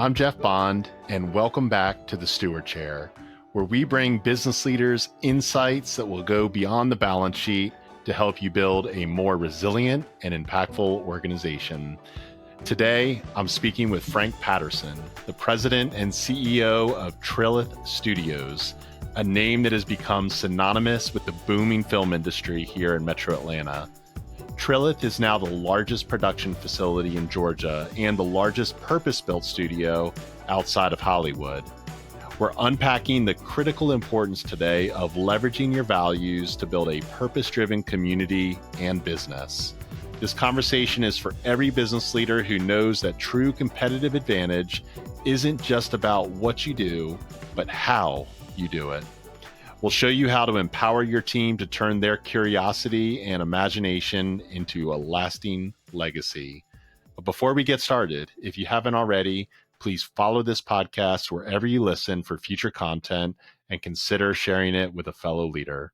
I'm Jeff Bond, and welcome back to the Steward Chair, where we bring business leaders insights that will go beyond the balance sheet to help you build a more resilient and impactful organization. Today, I'm speaking with Frank Patterson, the president and CEO of Trilith Studios, a name that has become synonymous with the booming film industry here in Metro Atlanta. Trilith is now the largest production facility in Georgia and the largest purpose-built studio outside of Hollywood. We're unpacking the critical importance today of leveraging your values to build a purpose-driven community and business. This conversation is for every business leader who knows that true competitive advantage isn't just about what you do, but how you do it. We'll show you how to empower your team to turn their curiosity and imagination into a lasting legacy. But before we get started, if you haven't already, please follow this podcast wherever you listen for future content and consider sharing it with a fellow leader.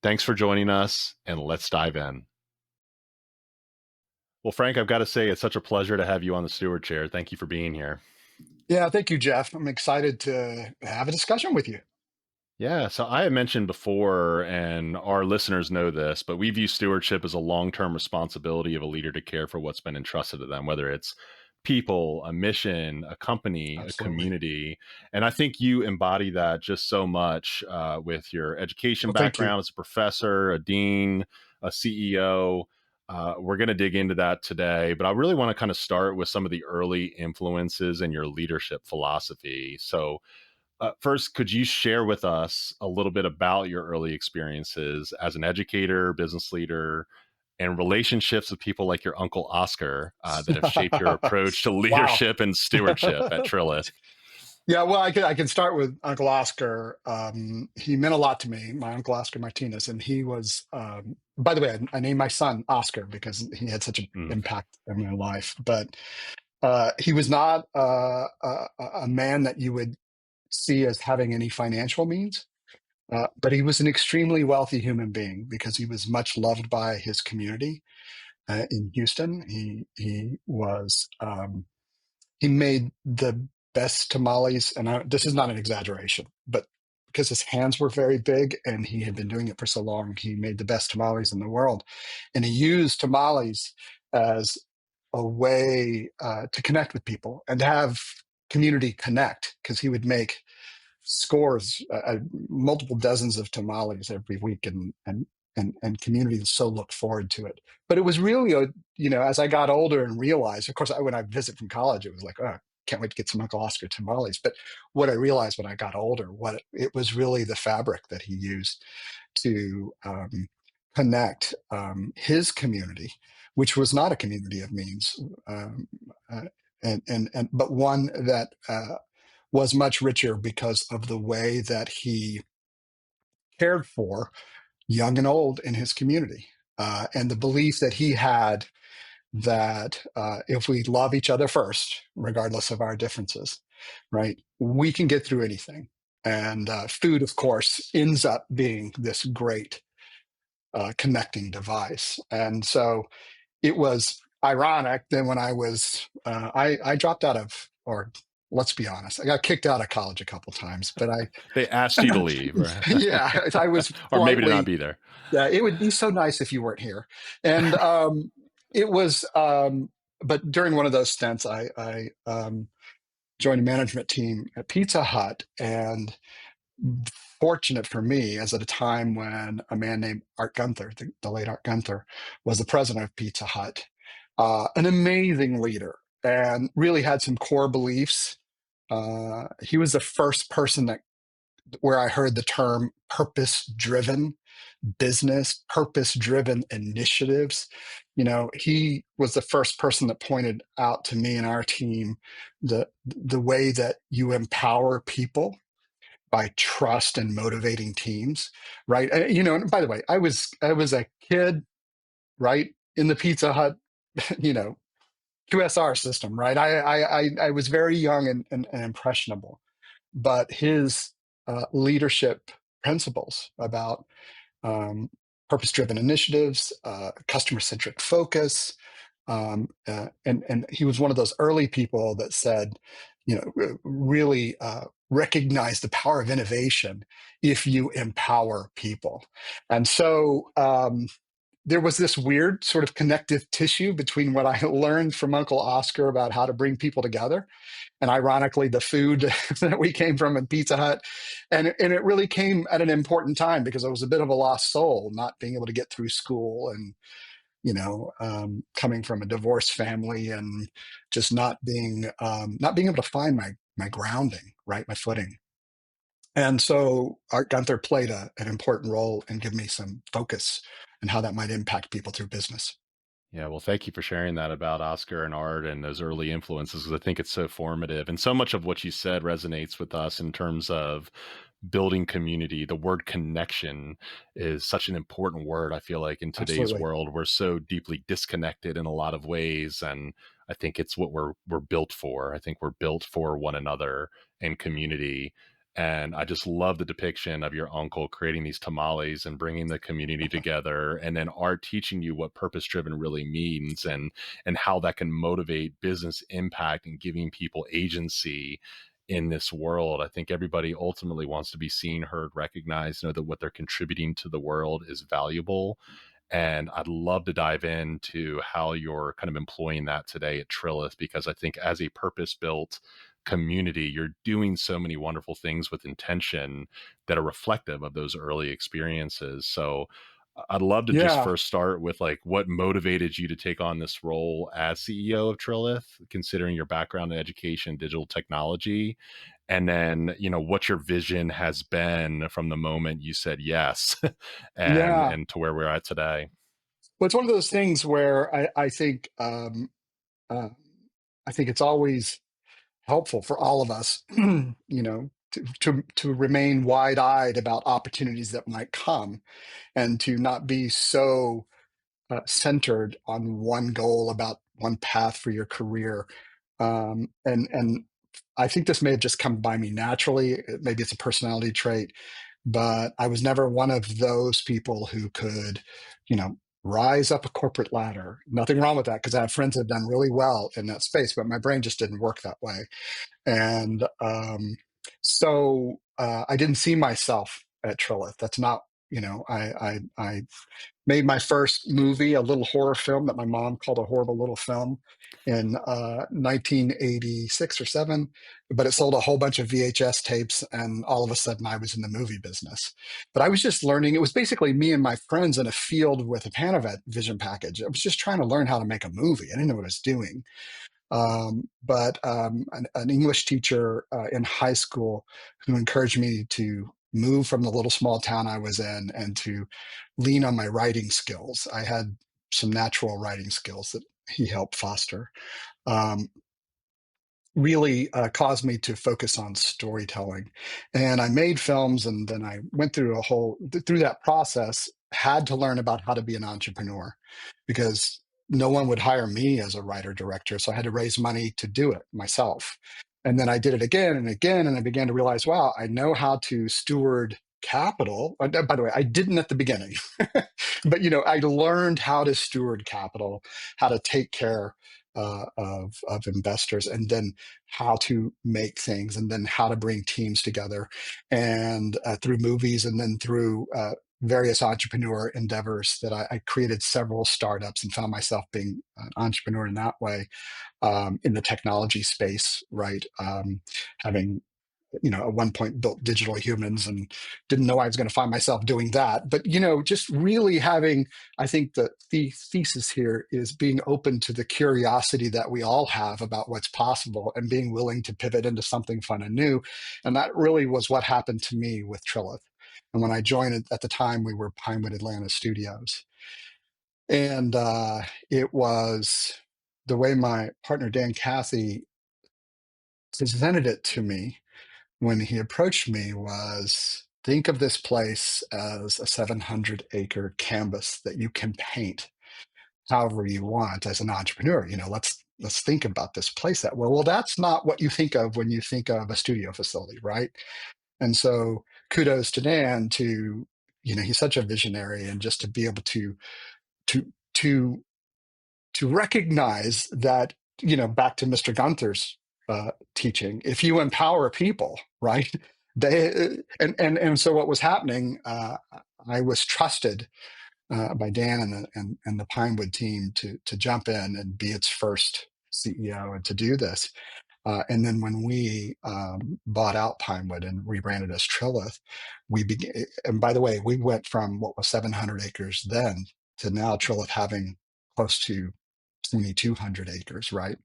Thanks for joining us, and let's dive in. Well, Frank, I've got to say, it's such a pleasure to have you on the Steward Chair. Thank you for being here. Yeah, thank you, Jeff. I'm excited to have a discussion with you. Yeah, so I had mentioned before, and our listeners know this, but we view stewardship as a long-term responsibility of a leader to care for what's been entrusted to them, whether it's people, a mission, a company, a Absolutely. community. And I think you embody that just so much with your education Well, thank you. background as a professor, a dean, a CEO. We're going to dig into that today, but I really want to kind of start with some of the early influences in your leadership philosophy. So, first, could you share with us a little bit about your early experiences as an educator, business leader, and relationships with people like your Uncle Oscar that have shaped your approach to Wow. leadership and stewardship at Trilith? Yeah, well, I can start with Uncle Oscar. He meant a lot to me, my Uncle Oscar Martinez, and he was. By the way, I named my son Oscar because he had such an Mm. impact in my life. But he was not a man that you would see as having any financial means. But he was an extremely wealthy human being because he was much loved by his community in Houston. He made the best tamales, and this is not an exaggeration, but because his hands were very big and he had been doing it for so long, he made the best tamales in the world, and he used tamales as a way to connect with people and to have community connect because he would make scores, multiple dozens of tamales every week, and communities so looked forward to it. But it was really, as I got older and realized, of course, when I visit from college, it was like, oh, can't wait to get some Uncle Oscar tamales. But what I realized when I got older, what it was really the fabric that he used to connect his community, which was not a community of means, uh, and but one that was much richer because of the way that he cared for young and old in his community, and the belief that he had that if we love each other first, regardless of our differences, right, we can get through anything. And food, of course, ends up being this great connecting device. And so it was ironic that when I dropped out of, or let's be honest, I got kicked out of college a couple times, but They asked you to leave, right? yeah, I was Or maybe to not politely, be there. yeah, it would be so nice if you weren't here. And it was, but during one of those stints, I joined a management team at Pizza Hut, and fortunate for me, as at a time when a man named Art Gunther, the late Art Gunther, was the president of Pizza Hut, an amazing leader, and really had some core beliefs. He was the first person that where I heard the term purpose-driven business, purpose-driven initiatives. He was the first person that pointed out to me and our team the way that you empower people by trust and motivating teams, right? And by the way, I was a kid, right, in the Pizza Hut, you know, QSR system, right? I was very young and impressionable, but his leadership principles about um, purpose-driven initiatives, customer-centric focus, and he was one of those early people that said, really recognize the power of innovation if you empower people. And so there was this weird sort of connective tissue between what I learned from Uncle Oscar about how to bring people together, and ironically, the food that we came from in Pizza Hut. And it really came at an important time because I was a bit of a lost soul, not being able to get through school, and coming from a divorced family, and just not being able to find my grounding, right, my footing. And so Art Gunther played an important role in giving me some focus and how that might impact people through business. Yeah, well, thank you for sharing that about Oscar and art and those early influences, because I think it's so formative. And so much of what you said resonates with us in terms of building community. The word connection is such an important word. I feel like in today's Absolutely. world, we're so deeply disconnected in a lot of ways. And I think it's what we're built for. I think we're built for one another and community. And I just love the depiction of your uncle creating these tamales and bringing the community together, and then art teaching you what purpose driven really means, and how that can motivate business impact and giving people agency in this world. I think everybody ultimately wants to be seen, heard, recognized, know that what they're contributing to the world is valuable. And I'd love to dive into how you're kind of employing that today at Trilith, because I think as a purpose built community, you're doing so many wonderful things with intention that are reflective of those early experiences. So I'd love to just Yeah. first start with like what motivated you to take on this role as CEO of Trilith, considering your background in education, digital technology, and then, what your vision has been from the moment you said yes and Yeah. and to where we're at today. Well, it's one of those things where uh, I think it's always helpful for all of us, to remain wide eyed about opportunities that might come, and to not be so centered on one goal, about one path for your career. And I think this may have just come by me naturally. Maybe it's a personality trait, but I was never one of those people who could, rise up a corporate ladder. Nothing wrong with that, because I have friends that have done really well in that space, but my brain just didn't work that way. And so I didn't see myself at Trilith. That's not, I made my first movie, a little horror film that my mom called a horrible little film, in 1986 or 7, but it sold a whole bunch of VHS tapes, and all of a sudden I was in the movie business. But I was just learning. It was basically me and my friends in a field with a Panavision package. I was just trying to learn how to make a movie. I didn't know what I was doing. But an English teacher in high school, who encouraged me to move from the little small town I was in and to lean on my writing skills. I had some natural writing skills that he helped foster. Um, really caused me to focus on storytelling. And I made films, and then I went through that process, had to learn about how to be an entrepreneur, because no one would hire me as a writer director. So I had to raise money to do it myself. And then I did it again and again. And I began to realize, wow, I know how to steward capital. By the way, I didn't at the beginning, but I learned how to steward capital, how to take care of investors, and then how to make things, and then how to bring teams together, and through movies, and then through various entrepreneur endeavors, that I created several startups and found myself being an entrepreneur in that way, in the technology space, right? Having at one point built digital humans, and didn't know I was going to find myself doing that. But just really having, I think the thesis here is being open to the curiosity that we all have about what's possible, and being willing to pivot into something fun and new. And that really was what happened to me with Trilith. And when I joined it, at the time, we were Pinewood Atlanta Studios. And it was the way my partner Dan Cathy presented it to me when he approached me was, think of this place as a 700-acre canvas that you can paint however you want as an entrepreneur. Let's think about this place that well. Well, that's not what you think of when you think of a studio facility, right? And so kudos to Dan, to he's such a visionary, and just to be able to to to recognize that, back to Mr. Gunther's teaching. If you empower people, right? They and so what was happening. I was trusted by Dan and the Pinewood team to jump in and be its first CEO and to do this. And then when we bought out Pinewood and rebranded as Trilith, we began. And by the way, we went from what was 700 acres then to now Trilith having close to 2,200 acres, right?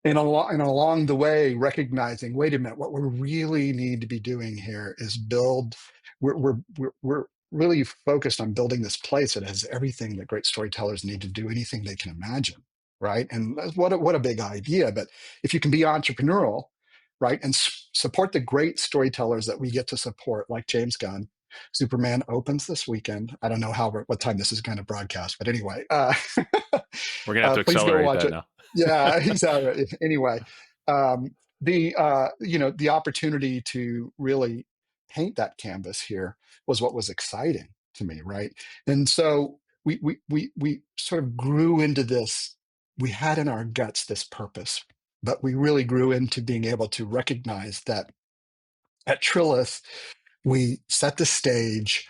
And along the way, recognizing, wait a minute, what we really need to be doing here is build. We're really focused on building this place that has everything that great storytellers need to do anything they can imagine, right? And what a big idea! But if you can be entrepreneurial, right, and support the great storytellers that we get to support, like James Gunn. Superman opens this weekend. I don't know what time this is going to broadcast, but anyway, We're gonna have to please go accelerate watch that it. now. Yeah, exactly. Anyway, the opportunity to really paint that canvas here was what was exciting to me, right? And so we sort of grew into this. We had in our guts this purpose, but we really grew into being able to recognize that at Trilith we set the stage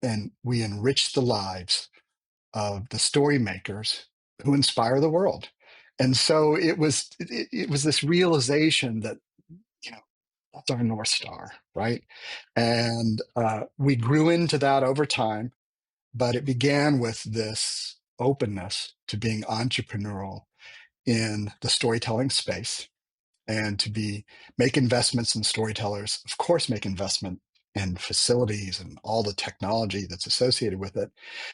and we enriched the lives of the story makers who inspire the world. And so it was this realization that, you know, that's our North Star, right? And we grew into that over time, but it began with this openness to being entrepreneurial in the storytelling space and to be make investments in storytellers, of course, make investment in facilities and all the technology that's associated with it,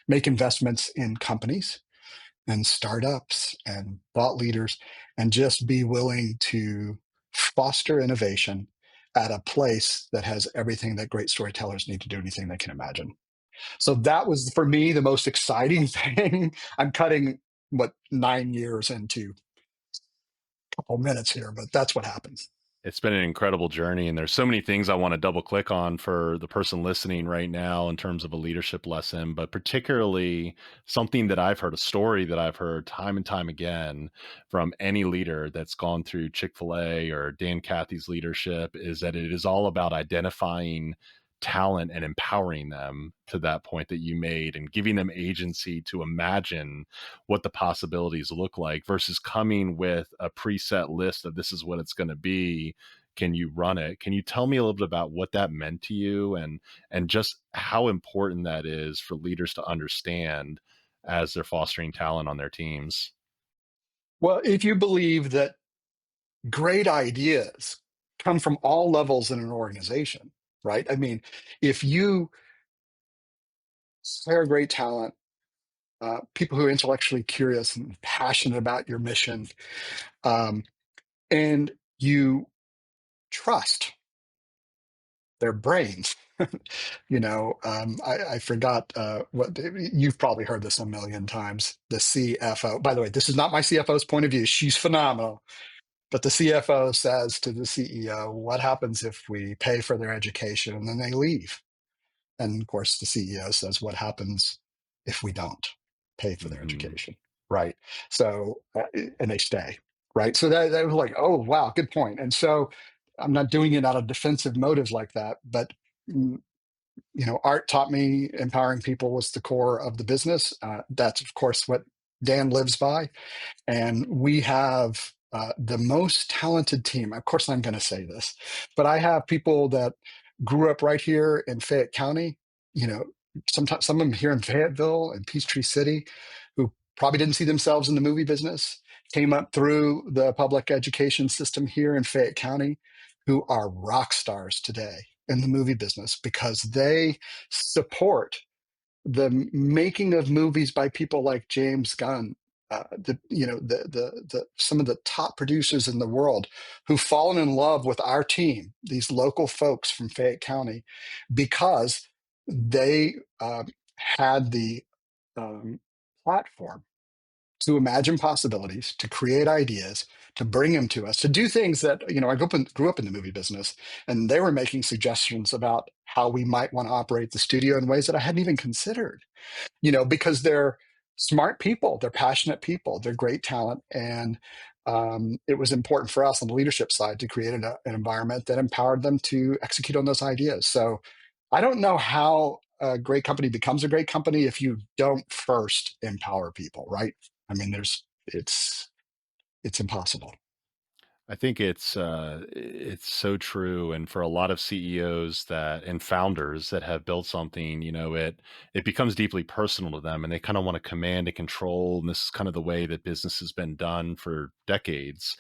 make investments in companies and startups and thought leaders, and just be willing to foster innovation at a place that has everything that great storytellers need to do anything they can imagine. So that was for me the most exciting thing. I'm cutting what 9 years into a couple minutes here, but that's what happens. It's been an incredible journey, and there's so many things I want to double click on for the person listening right now in terms of a leadership lesson, but particularly something that I've heard, a story that I've heard time and time again from any leader that's gone through Chick-fil-A or Dan Cathy's leadership is that it is all about identifying talent and empowering them to that point that you made and giving them agency to imagine what the possibilities look like versus coming with a preset list of this is what it's going to be. Can you run it? Can you tell me a little bit about what that meant to you and just how important that is for leaders to understand as they're fostering talent on their teams? Well, if you believe that great ideas come from all levels in an organization, right? I mean, if you hire great talent, people who are intellectually curious and passionate about your mission, um, and you trust their brains. I forgot what you've probably heard this a million times. The CFO, by the way, this is not my CFO's point of view. She's phenomenal. But the CFO says to the CEO, what happens if we pay for their education and then they leave? And of course, the CEO says, what happens if we don't pay for their Mm-hmm. education? Right. So, and they stay. Right. So that was like, oh, wow, good point. And so I'm not doing it out of defensive motives like that. But, mm, Art taught me empowering people was the core of the business. That's, of course, what Dan lives by. And we have the most talented team. Of course, I'm going to say this, but I have people that grew up right here in Fayette County. You know, sometimes some of them here in Fayetteville and Peachtree City, who probably didn't see themselves in the movie business, came up through the public education system here in Fayette County, who are rock stars today in the movie business because they support the making of movies by people like James Gunn, the some of the top producers in the world who've fallen in love with our team, these local folks from Fayette County, because they had the platform to imagine possibilities, to create ideas, to bring them to us, to do things that, I grew up in the movie business, and they were making suggestions about how we might want to operate the studio in ways that I hadn't even considered, because they're smart people, they're passionate people, they're great talent. And it was important for us on the leadership side to create an environment that empowered them to execute on those ideas. So I don't know how a great company becomes a great company if you don't first empower people, right? I mean, it's impossible. I think it's so true, and for a lot of CEOs that and founders that have built something, it becomes deeply personal to them, and they kind of want to command and control. And this is kind of the way that business has been done for decades,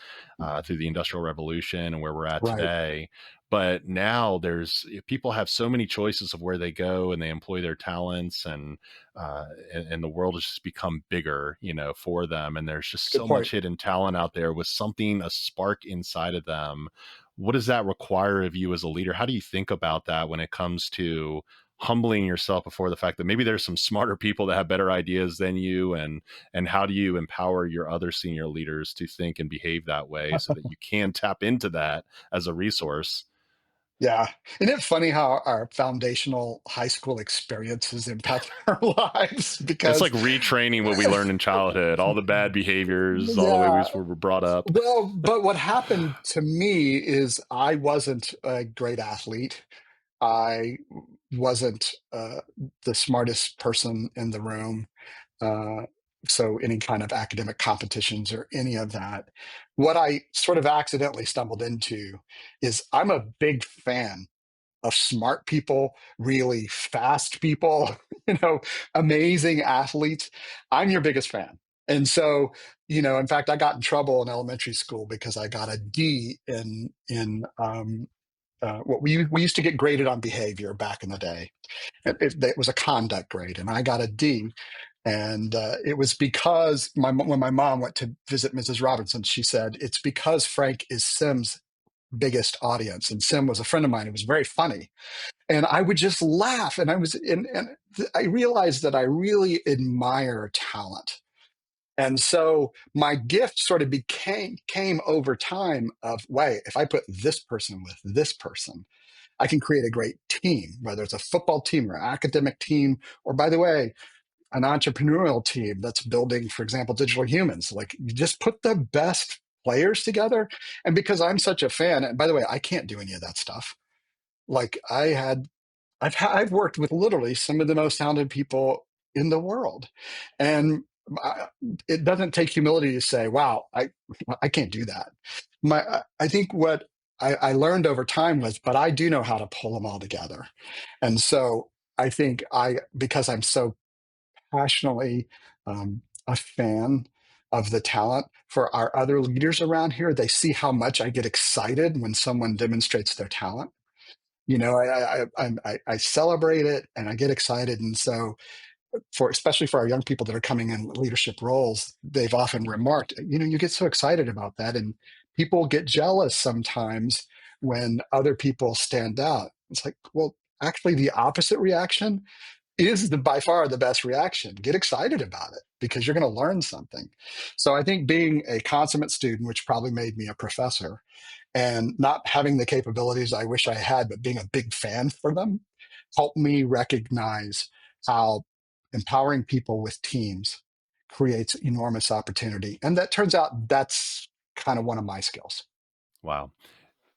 through the Industrial Revolution and where we're at Right. today. But now there's people have so many choices of where they go and they employ their talents, and the world has just become bigger, for them. And there's just Good so point. much hidden talent out there with something, a spark inside of them. What does that require of you as a leader? How do you think about that when it comes to humbling yourself before the fact that maybe there's some smarter people that have better ideas than you, and how do you empower your other senior leaders to think and behave that way so that you can tap into that as a resource? Yeah. Isn't it funny how our foundational high school experiences impact our lives? It's Because, like retraining what we learned in childhood, all the bad behaviors, all the way yeah, we were brought up. well, but what happened to me is I wasn't a great athlete. I wasn't the smartest person in the room. Uh, so, any kind of academic competitions or any of that. What I sort of accidentally stumbled into is I'm a big fan of smart people, really fast people, you know, amazing athletes. I'm your biggest fan. And so, in fact, I got in trouble in elementary school because I got a D in what we used to get graded on behavior back in the day. It was a conduct grade, and I got a D. And it was because when my mom went to visit Mrs. Robinson, she said it's because Frank is Sim's biggest audience, and Sim was a friend of mine. It was very funny, and I would just laugh. And I realized that I really admire talent. And so my gift sort of became came over time of, wait, if I put this person with this person, I can create a great team, whether it's a football team or academic team, or by the way, an entrepreneurial team that's building, for example, digital humans. Like, you just put the best players together. And because I'm such a fan, and by the way, I can't do any of that stuff. Like, I've worked with literally some of the most talented people in the world, and I, it doesn't take humility to say, "Wow, I can't do that." I think what I learned over time was, but I do know how to pull them all together, and so I think because I'm so passionately a fan of the talent for our other leaders around here, they see how much I get excited when someone demonstrates their talent. I celebrate it and I get excited. And so, especially for our young people that are coming in leadership roles, they've often remarked, you get so excited about that, and people get jealous sometimes when other people stand out. It's like, well, actually, the opposite reaction is the by far the best reaction. Get excited about it because you're going to learn something. So I think being a consummate student, which probably made me a professor, and not having the capabilities I wish I had, but being a big fan for them, helped me recognize how empowering people with teams creates enormous opportunity. And that turns out that's kind of one of my skills. Wow.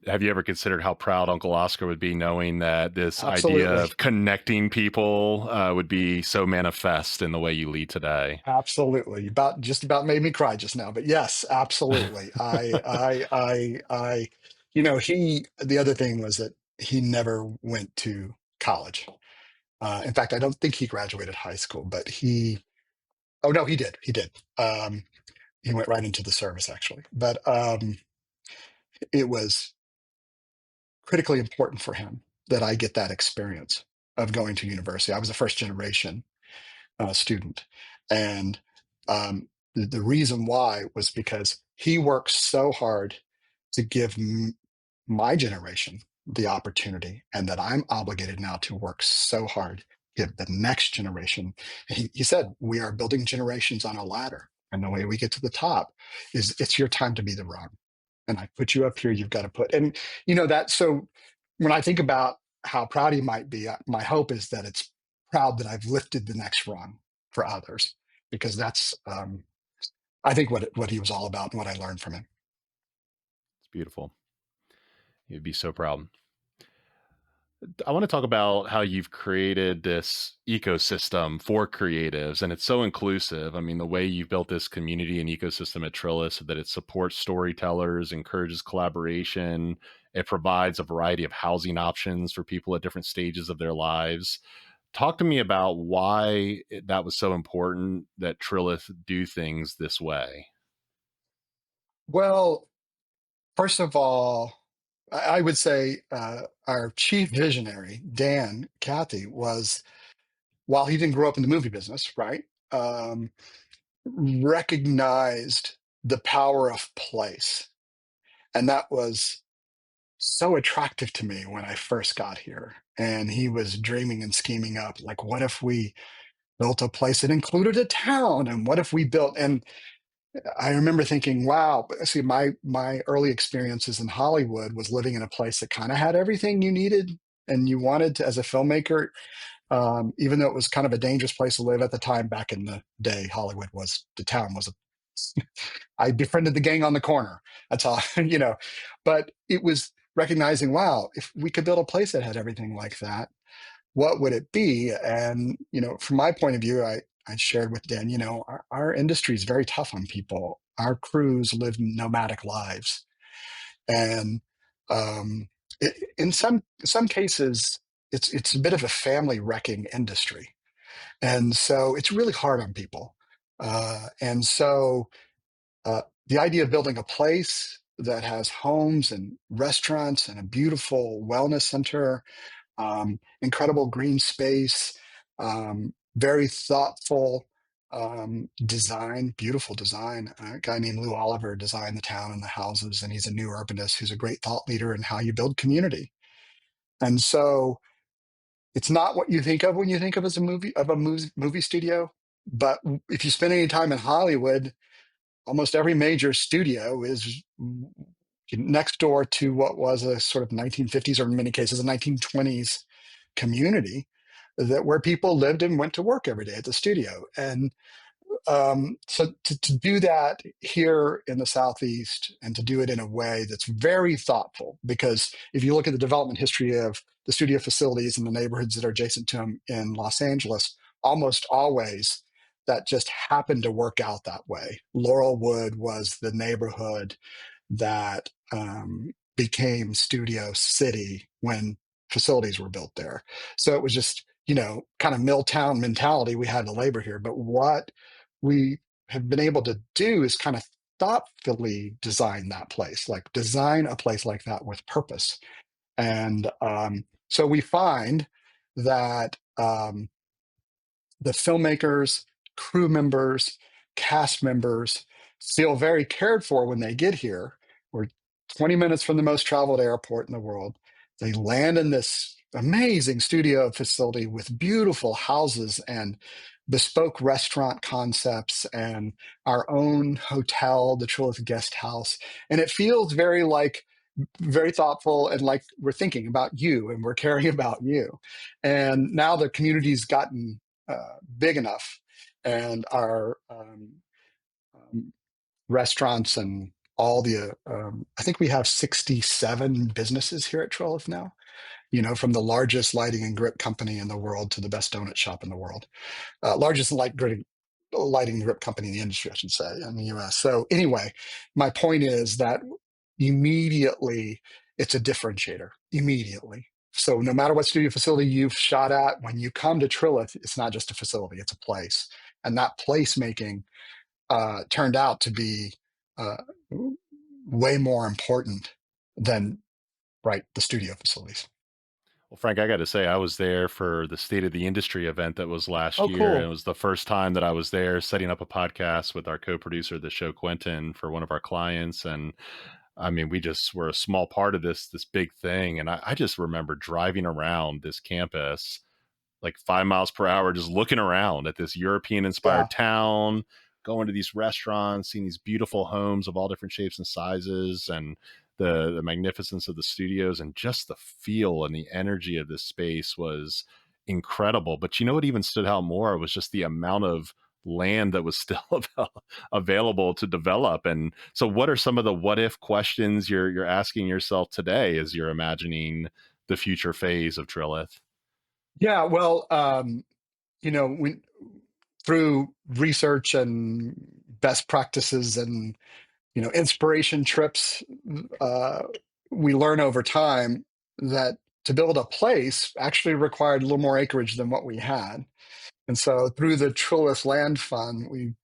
Have you ever considered how proud Uncle Oscar would be knowing that this idea Absolutely. of connecting people would be so manifest in the way you lead today? Absolutely. Just about made me cry just now. But yes, absolutely. The other thing was that he never went to college. In fact, I don't think he graduated high school, but oh no, he did. He did. He went right into the service actually. But it was critically important for him that I get that experience of going to university. I was a first generation student. And the reason why was because he worked so hard to give my generation the opportunity, and that I'm obligated now to work so hard to give the next generation. He said, we are building generations on a ladder. And the way we get to the top is it's your time to be the rung. And I put you up here, you've got to and that. So when I think about how proud he might be, my hope is that it's proud that I've lifted the next rung for others, because I think what he was all about and what I learned from him. It's beautiful. You'd be so proud. I want to talk about how you've created this ecosystem for creatives, and it's so inclusive. I mean, the way you've built this community and ecosystem at Trilith so that it supports storytellers, encourages collaboration, it provides a variety of housing options for people at different stages of their lives. Talk to me about why that was so important that Trilith do things this way. Well, first of all, I would say our chief visionary, Dan Cathy, was, while he didn't grow up in the movie business, right, um, recognized the power of place. And that was so attractive to me when I first got here. And he was dreaming and scheming up, like, what if we built a place that included a town? And what if we built, and I remember thinking, wow, see, my early experiences in Hollywood was living in a place that kind of had everything you needed and you wanted to, as a filmmaker, even though it was kind of a dangerous place to live at the time. Back in the day, Hollywood was, the town was a, I befriended the gang on the corner. That's all, but it was recognizing, wow, if we could build a place that had everything like that, what would it be? And, from my point of view, I shared with Dan, our industry is very tough on people. Our crews live nomadic lives. And in some cases, it's a bit of a family wrecking industry. And so it's really hard on people. And so the idea of building a place that has homes and restaurants and a beautiful wellness center, incredible green space, very thoughtful design, beautiful design. A guy named Lou Oliver designed the town and the houses, and he's a new urbanist who's a great thought leader in how you build community. And so it's not what you think of when you think of as a movie studio. But if you spend any time in Hollywood, almost every major studio is next door to what was a sort of 1950s, or in many cases a 1920s community, that where people lived and went to work every day at the studio. And so to do that here in the Southeast, and to do it in a way that's very thoughtful, because if you look at the development history of the studio facilities in the neighborhoods that are adjacent to them in Los Angeles, almost always that just happened to work out that way. Laurelwood was the neighborhood that became Studio City when facilities were built there. So it was just, kind of Milltown mentality. We had the labor here. But what we have been able to do is kind of thoughtfully design that place, like design a place like that with purpose. And so we find that the filmmakers, crew members, cast members feel very cared for when they get here. We're 20 minutes from the most traveled airport in the world. They land in this amazing studio facility with beautiful houses and bespoke restaurant concepts and our own hotel, the Trilith Guest House. And it feels very thoughtful, and like we're thinking about you and we're caring about you. And now the community's gotten big enough, and our restaurants and all the I think we have 67 businesses here at Trellis now, from the largest lighting and grip company in the world to the best donut shop in the world, largest lighting grip company in the industry, I should say, in the US. So anyway, my point is that immediately it's a differentiator immediately. So no matter what studio facility you've shot at, when you come to Trilith, it's not just a facility, it's a place. And that placemaking turned out to be uh, way more important than, right, the studio facilities. Well, Frank, I got to say, I was there for the State of the Industry event that was last Oh, year. And it cool. was the first time that I was there setting up a podcast with our co producer of the show, Quentin, for one of our clients. And I mean, we just were a small part of this big thing. And I just remember driving around this campus like 5 miles per hour, just looking around at this European Yeah. inspired town, going to these restaurants, seeing these beautiful homes of all different shapes and sizes, and the magnificence of the studios, and just the feel and the energy of this space was incredible. But you know what even stood out more was just the amount of land that was still available to develop. And so, what are some of the what if questions you're asking yourself today as you're imagining the future phase of Trilith? Yeah, well, when through research and best practices and inspiration trips, uh, we learn over time that to build a place actually required a little more acreage than what we had. And so through the Trilith Land Fund, we've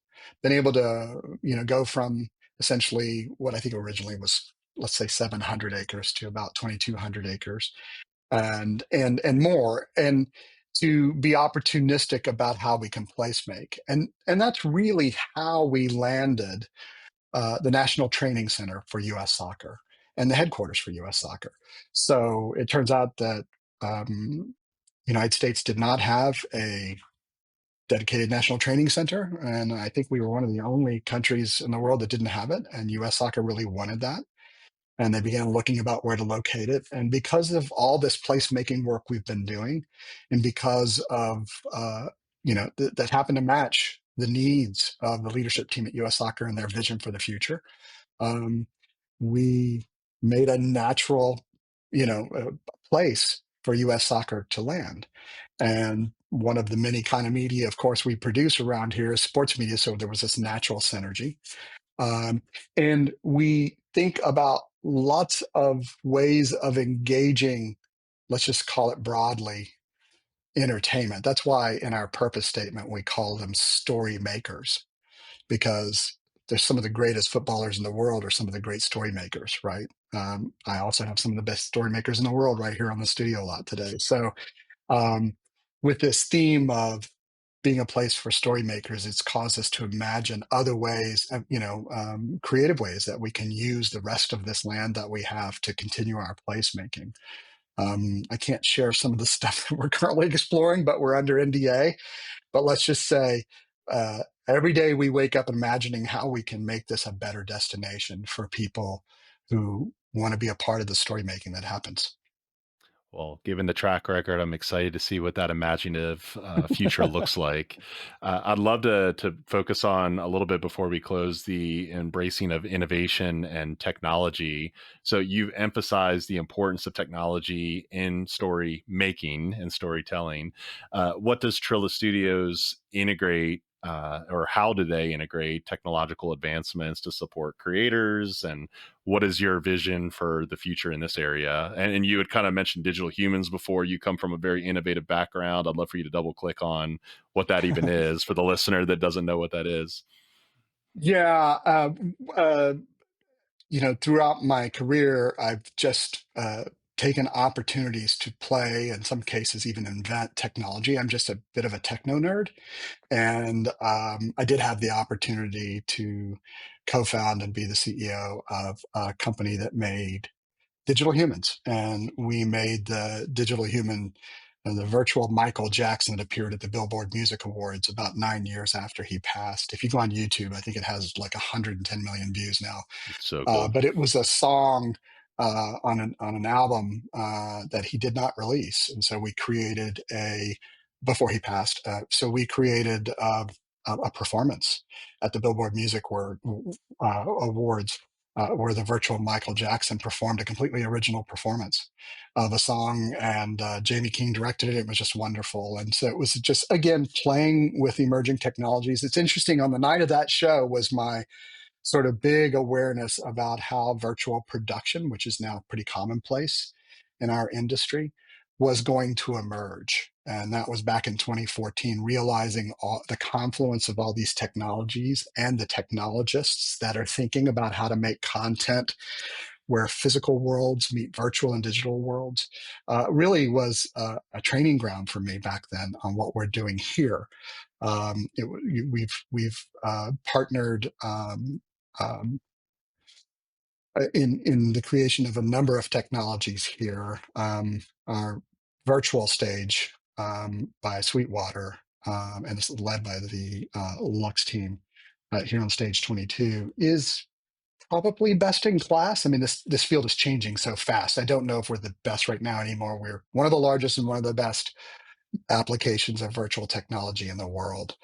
been able to, go from essentially what I think originally was, let's say, 700 acres to about 2,200 acres and more, and to be opportunistic about how we can place make. And that's really how we landed the National Training Center for U.S. Soccer and the headquarters for U.S. Soccer. So it turns out that United States did not have a dedicated national training center, and I think we were one of the only countries in the world that didn't have it. And U.S. Soccer really wanted that, and they began looking about where to locate it. And because of all this placemaking work we've been doing, and because of that happened to match the needs of the leadership team at U.S. Soccer and their vision for the future, um, we made a natural, place for U.S. Soccer to land. And one of the many kind of media, of course, we produce around here is sports media. So there was this natural synergy. Um, and we think about lots of ways of engaging, let's just call it broadly, entertainment. That's why in our purpose statement, we call them story makers, because there's some of the greatest footballers in the world are some of the great story makers, right? I also have some of the best story makers in the world right here on the studio lot today. So um, with this theme of being a place for story makers, it's caused us to imagine other ways, creative ways that we can use the rest of this land that we have to continue our placemaking. I can't share some of the stuff that we're currently exploring, but we're under NDA. But let's just say every day we wake up imagining how we can make this a better destination for people who want to be a part of the story making that happens. Well, given the track record, I'm excited to see what that imaginative future looks like. I'd love to focus on a little bit before we close the embracing of innovation and technology. So you've emphasized the importance of technology in story making and storytelling. What does Trilith Studios integrate? Or how do they integrate technological advancements to support creators, and what is your vision for the future in this area? And you had kind of mentioned digital humans before. You come from a very innovative background. I'd love for you to double click on what that even is for the listener that doesn't know what that is. Yeah, uh, throughout my career, I've just taken opportunities to play, in some cases, even invent technology. I'm just a bit of a techno nerd. And I did have the opportunity to co found and be the CEO of a company that made digital humans. And we made the digital human, the virtual Michael Jackson that appeared at the Billboard Music Awards about 9 years after he passed. If you go on YouTube, I think it has like 110 million views now. It's so cool. But it was a song on an album that he did not release, and so we created a before he passed. So we created a performance at the Billboard Music Awards. Where the virtual Michael Jackson performed a completely original performance of a song, and Jamie King directed it. It was just wonderful, and so it was just again playing with emerging technologies. It's interesting. On the night of that show was my sort of big awareness about how virtual production, which is now pretty commonplace in our industry, was going to emerge. And that was back in 2014, realizing the confluence of all these technologies and the technologists that are thinking about how to make content where physical worlds meet virtual and digital worlds really was a training ground for me back then on what we're doing here. We've partnered um, in the creation of a number of technologies here. Our virtual stage by Sweetwater, and it's led by the Lux team here on stage 22, is probably best in class. I mean, this field is changing so fast. I don't know if we're the best right now anymore. We're one of the largest and one of the best applications of virtual technology in the world.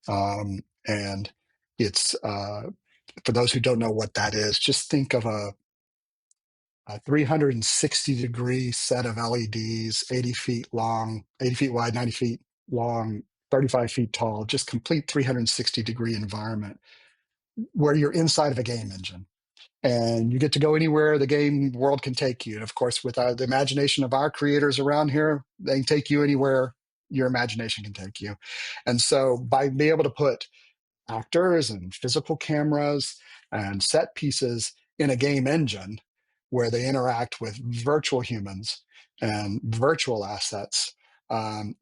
And it's for those who don't know what that is, just think of a 360-degree set of LEDs, 80 feet long, 80 feet wide, 90 feet long, 35 feet tall, just complete 360-degree environment where you're inside of a game engine. And you get to go anywhere the game world can take you. And of course, with the imagination of our creators around here, they can take you anywhere your imagination can take you. And so by being able to put actors and physical cameras and set pieces in a game engine where they interact with virtual humans and virtual assets.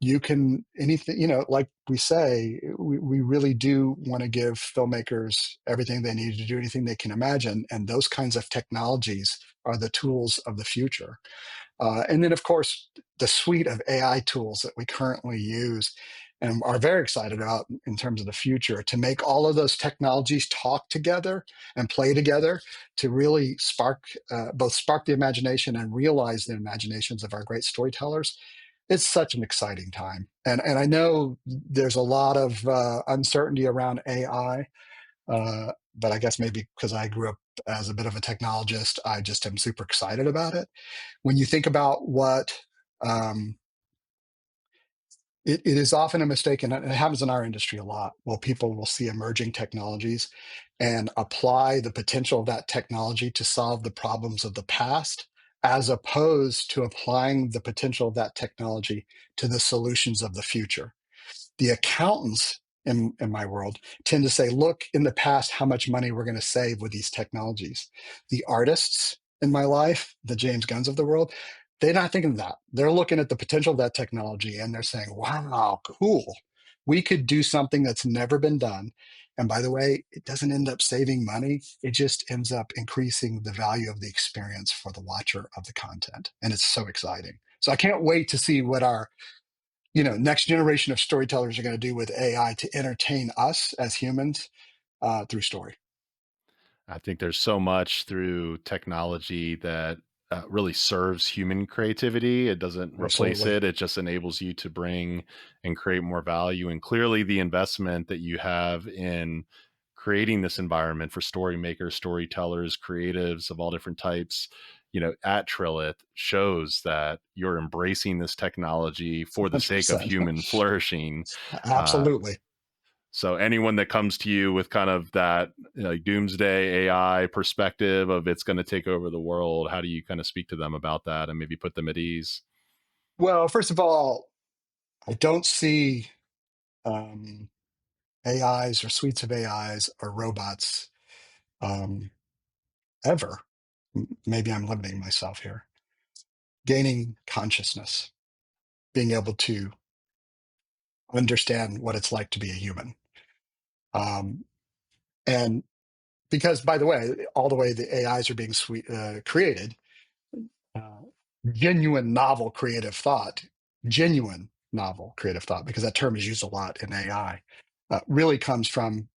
You can anything, like we say, we really do want to give filmmakers everything they need to do anything they can imagine. And those kinds of technologies are the tools of the future. And then, of course, the suite of AI tools that we currently use and are very excited about in terms of the future to make all of those technologies talk together and play together to really both spark the imagination and realize the imaginations of our great storytellers. It's such an exciting time. And I know there's a lot of uncertainty around AI, but I guess maybe because I grew up as a bit of a technologist, I just am super excited about it. When you think about what um, it is often a mistake, and it happens in our industry a lot. Well, people will see emerging technologies and apply the potential of that technology to solve the problems of the past, as opposed to applying the potential of that technology to the solutions of the future. The accountants in my world tend to say, look in the past how much money we're going to save with these technologies. The artists in my life, the James Gunns of the world, they're not thinking of that. They're looking at the potential of that technology and they're saying, wow, cool. We could do something that's never been done. And by the way, it doesn't end up saving money. It just ends up increasing the value of the experience for the watcher of the content. And it's so exciting. So I can't wait to see what our next generation of storytellers are going to do with AI to entertain us as humans through story. I think there's so much through technology that really serves human creativity. It doesn't replace Absolutely. it. It just enables you to bring and create more value. And clearly, the investment that you have in creating this environment for story makers, storytellers, creatives of all different types, at Trilith shows that you're embracing this technology for the sake of 100%. human flourishing. Uh, Absolutely. so anyone that comes to you with kind of that doomsday AI perspective of it's going to take over the world, how do you kind of speak to them about that and maybe put them at ease? Well, first of all, I don't see um, AIs or suites of AIs or robots um, ever. Maybe I'm limiting myself here. Gaining consciousness, being able to understand what it's like to be a human. Um, and because, by the way, all the way the AIs are being created, uh, genuine novel creative thought, genuine novel creative thought, because that term is used a lot in AI, really comes from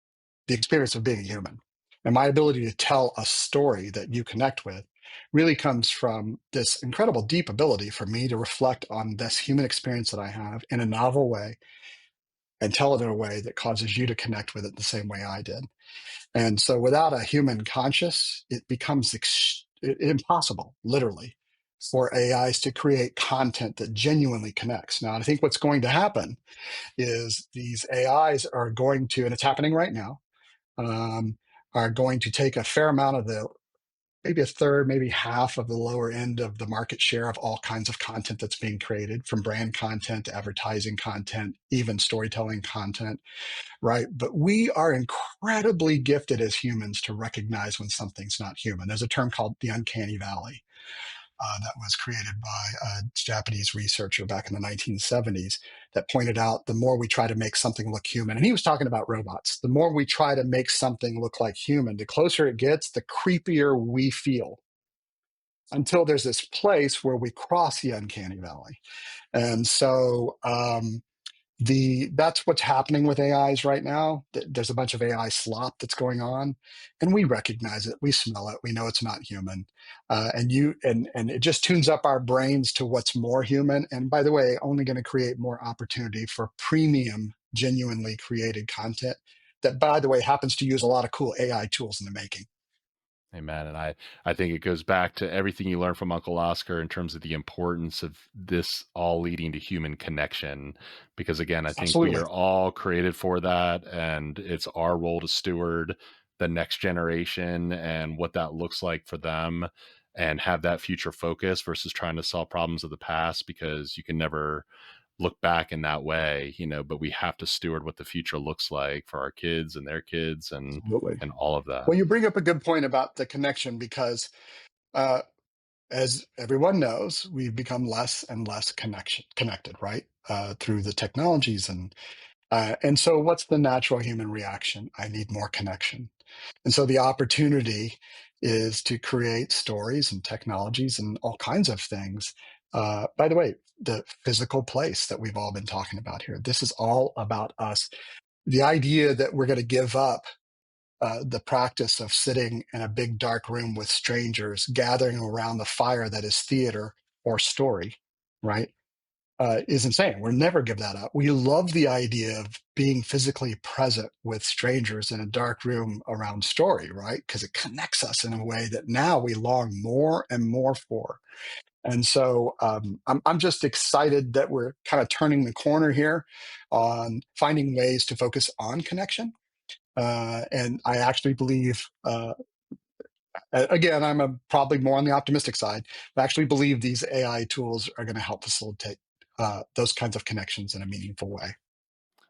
the experience of being a human. And my ability to tell a story that you connect with really comes from this incredible deep ability for me to reflect on this human experience that I have in a novel way and tell it in a way that causes you to connect with it the same way I did. And so without a human conscious, it becomes impossible, literally, for AIs to create content that genuinely connects. Now, I think what's going to happen is these AIs are going to, and it's happening right now, um, are going to take a fair amount of maybe a third, maybe half of the lower end of the market share of all kinds of content that's being created, from brand content to advertising content, even storytelling content, right? But we are incredibly gifted as humans to recognize when something's not human. There's a term called the uncanny valley that was created by a Japanese researcher back in the 1970s that pointed out the more we try to make something look human, and he was talking about robots, the more we try to make something look like human, the closer it gets, the creepier we feel until there's this place where we cross the uncanny valley. And so that's what's happening with AIs right now. There's a bunch of AI slop that's going on, and we recognize it, we smell it, we know it's not human, and it just tunes up our brains to what's more human. And by the way, only going to create more opportunity for premium genuinely created content that, by the way, happens to use a lot of cool AI tools in the making. Amen. And I think it goes back to everything you learned from Uncle Oscar in terms of the importance of this all leading to human connection. Because again, I think we Absolutely. are all created for that. And it's our role to steward the next generation and what that looks like for them and have that future focus versus trying to solve problems of the past, because you can never look back in that way, but we have to steward what the future looks like for our kids and their kids Absolutely. and all of that. Well, you bring up a good point about the connection because, uh, as everyone knows, we've become less and less connected, right? Through the technologies and so what's the natural human reaction? I need more connection. And so the opportunity is to create stories and technologies and all kinds of things. By the way, the physical place that we've all been talking about here, this is all about us. The idea that we're going to give up the practice of sitting in a big dark room with strangers, gathering around the fire that is theater or story, right? Is insane. We'll never give that up. We love the idea of being physically present with strangers in a dark room around story, right? Because it connects us in a way that now we long more and more for. And so I'm just excited that we're kind of turning the corner here on finding ways to focus on connection. And I actually believe, again, probably more on the optimistic side. I actually believe these AI tools are going to help facilitate those kinds of connections in a meaningful way.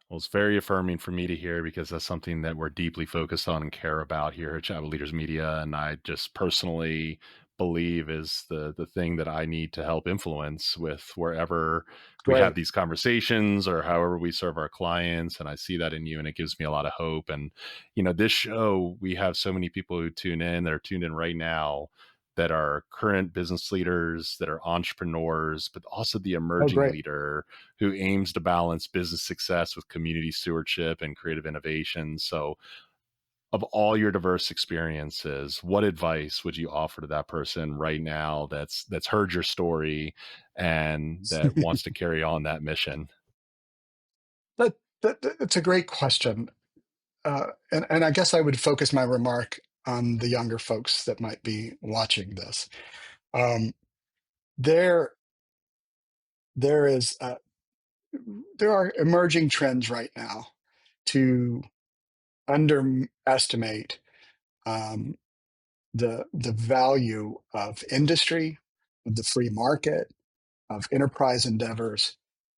Well, it's very affirming for me to hear because that's something that we're deeply focused on and care about here at Travel Leaders Media. And I just personally believe is the thing that I need to help influence with wherever we have Great. these conversations or however we serve our clients. And I see that in you, and it gives me a lot of hope. And this show, we have so many people who tune in that are tuned in right now that are current business leaders, that are entrepreneurs, but also the Oh, emerging great. leader who aims to balance business success with community stewardship and creative innovation. So, of all your diverse experiences, what advice would you offer to that person right now that's heard your story and that wants to carry on that mission? That's a great question. And I guess I would focus my remark on the younger folks that might be watching this. Um, there, there is, there are emerging trends right now to underestimate um, the value of industry, of the free market, of enterprise endeavors,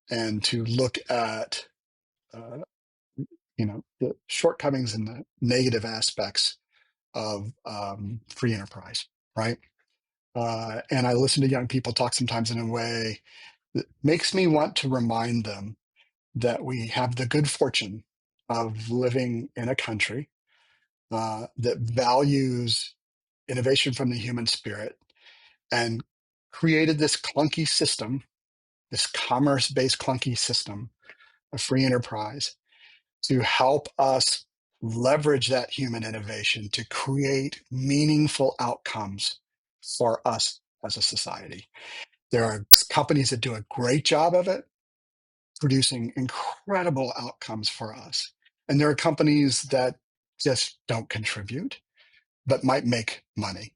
and to look at uh, the shortcomings and the negative aspects of free enterprise, right? And I listen to young people talk sometimes in a way that makes me want to remind them that we have the good fortune of living in a country that values innovation from the human spirit and created this clunky system, this commerce based clunky system of free enterprise to help us leverage that human innovation to create meaningful outcomes for us as a society. There are companies that do a great job of it, producing incredible outcomes for us. And there are companies that just don't contribute, but might make money.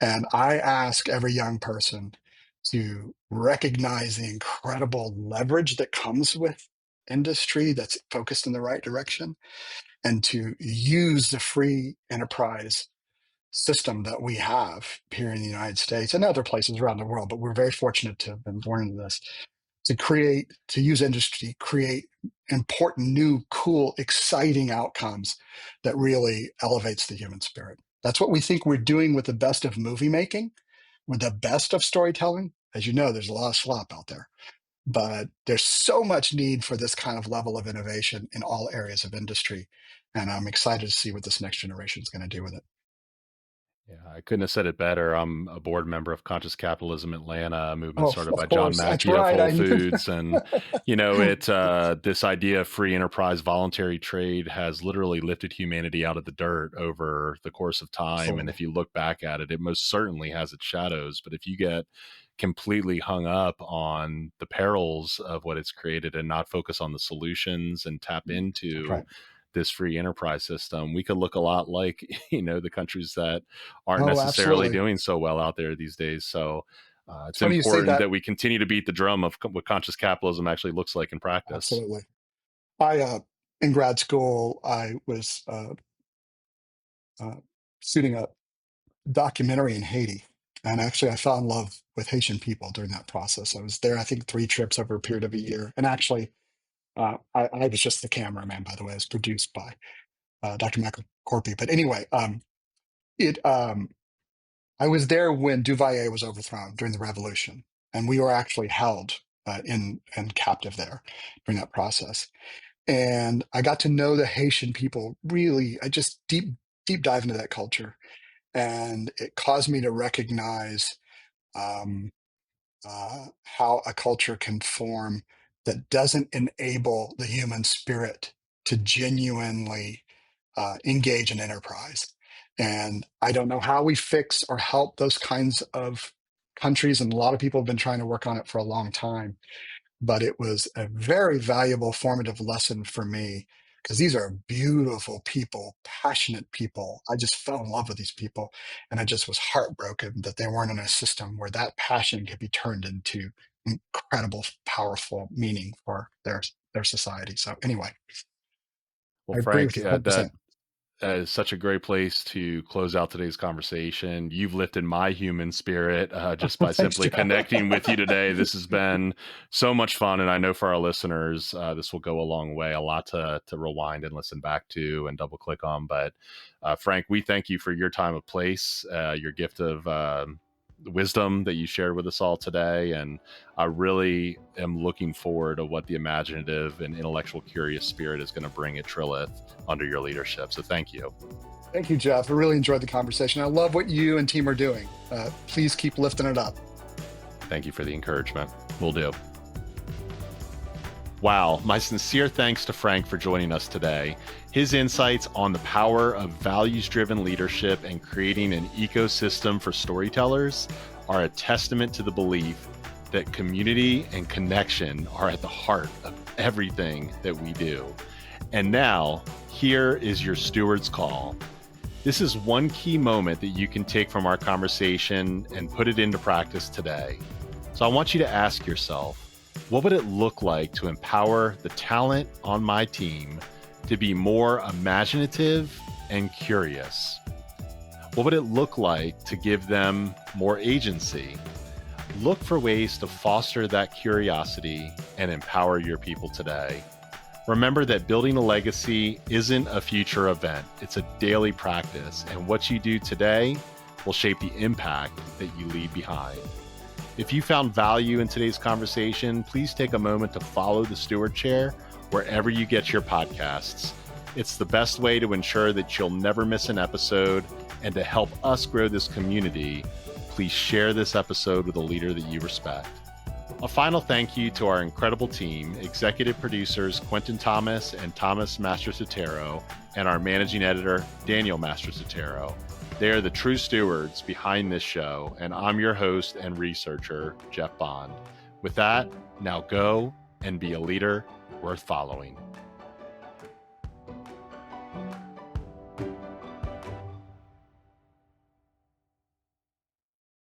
And I ask every young person to recognize the incredible leverage that comes with industry that's focused in the right direction and to use the free enterprise system that we have here in the United States and other places around the world. But we're very fortunate to have been born into this to use industry to create important, new, cool, exciting outcomes that really elevates the human spirit. That's what we think we're doing with the best of movie making, with the best of storytelling. As you know, there's a lot of slop out there, but there's so much need for this kind of level of innovation in all areas of industry. And I'm excited to see what this next generation is going to do with it. Yeah, I couldn't have said it better. I'm a board member of Conscious Capitalism Atlanta, a movement Oh, started by of John course. That's Mackey of right. Whole I knew. Foods. And, this idea of free enterprise, voluntary trade has literally lifted humanity out of the dirt over the course of time. And Absolutely. if you look back at it, it most certainly has its shadows. But if you get completely hung up on the perils of what it's created and not focus on the solutions and tap into Right. this free enterprise system, we could look a lot like, the countries that aren't Oh, necessarily absolutely. doing so well out there these days. So It's it's funny you say important that. that we continue to beat the drum of what conscious capitalism actually looks like in practice. Absolutely. In grad school, I was uh, shooting a documentary in Haiti. And actually, I fell in love with Haitian people during that process. I was there, I think, 3 trips over a period of a year. And actually, I was just the cameraman, by the way. It was produced by Dr. Michael Corpy. But anyway, it I was there when Duvalier was overthrown during the revolution, and we were actually held in captive there during that process. And I got to know the Haitian people really. I just deep dive into that culture, and it caused me to recognize um, how a culture can form that doesn't enable the human spirit to genuinely engage in enterprise. And I don't know how we fix or help those kinds of countries. And a lot of people have been trying to work on it for a long time. But it was a very valuable, formative lesson for me because these are beautiful people, passionate people. I just fell in love with these people. And I just was heartbroken that they weren't in a system where that passion could be turned into incredible, powerful meaning for their society. So, anyway, Well, I agree Frank, with you that 100%. is such a great place to close out today's conversation. You've lifted my human spirit just by Thanks, simply Jeff. connecting with you today. This has been so much fun. And I know for our listeners, this will go a long way, a lot to rewind and listen back to and double click on. But Frank, we thank you for your time of place, your gift of wisdom that you shared with us all today. And I really am looking forward to what the imaginative and intellectual curious spirit is going to bring at Trilith under your leadership. So thank you. Thank you, Jeff. I really enjoyed the conversation. I love what you and team are doing. Please keep lifting it up. Thank you for the encouragement. Will do. Wow. My sincere thanks to Frank for joining us today. His insights on the power of values-driven leadership and creating an ecosystem for storytellers are a testament to the belief that community and connection are at the heart of everything that we do. And now, here is your steward's call. This is one key moment that you can take from our conversation and put it into practice today. So I want you to ask yourself, what would it look like to empower the talent on my team to be more imaginative and curious? What would it look like to give them more agency? Look for ways to foster that curiosity and empower your people today. Remember that building a legacy isn't a future event. It's a daily practice, and what you do today will shape the impact that you leave behind. If you found value in today's conversation, please take a moment to follow the Steward Chair wherever you get your podcasts. It's the best way to ensure that you'll never miss an episode, and to help us grow this community, please share this episode with a leader that you respect. A final thank you to our incredible team, executive producers Quentin Thomas and Thomas Mastrosotero, and our managing editor, Daniel Mastrosotero. They are the true stewards behind this show, and I'm your host and researcher, Jeff Bond. With that, now go and be a leader worth following.